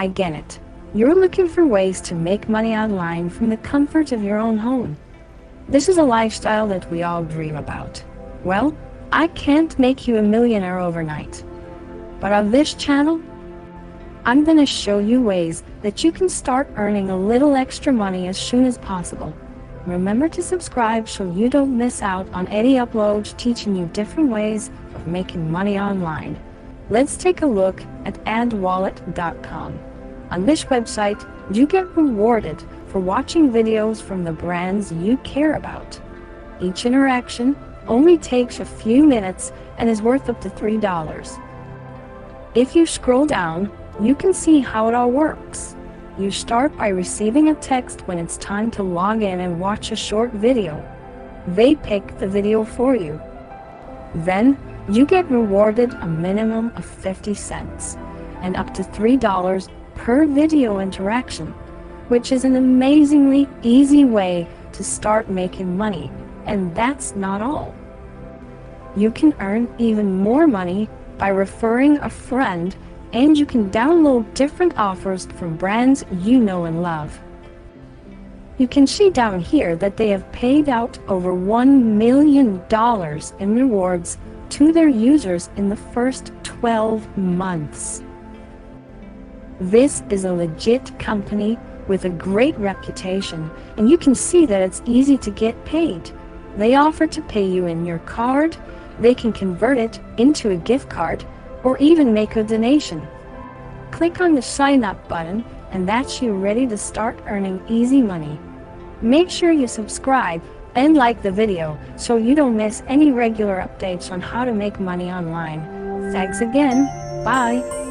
I get it. You're looking for ways to make money online from the comfort of your own home. This is a lifestyle that we all dream about. Well, I can't make you a millionaire overnight. But on this channel, I'm gonna show you ways that you can start earning a little extra money as soon as possible. Remember to subscribe so you don't miss out on any uploads teaching you different ways of making money online. Let's take a look at adwallet.com. On this website, you get rewarded for watching videos from the brands you care about. Each interaction only takes a few minutes and is worth up to $3. If you scroll down, you can see how it all works. You start by receiving a text when it's time to log in and watch a short video. They pick the video for you. Then, you get rewarded a minimum of 50 cents and up to $3 per video interaction, which is an amazingly easy way to start making money. And that's not all. You can earn even more money by referring a friend, and you can download different offers from brands you know and love. You can see down here that they have paid out over $1 million in rewards to their users in the first 12 months. This is a legit company with a great reputation, and you can see that it's easy to get paid. They offer to pay you in your card, they can convert it into a gift card, or even make a donation. Click on the sign up button, and that's you ready to start earning easy money. Make sure you subscribe and like the video so you don't miss any regular updates on how to make money online. Thanks again. Bye.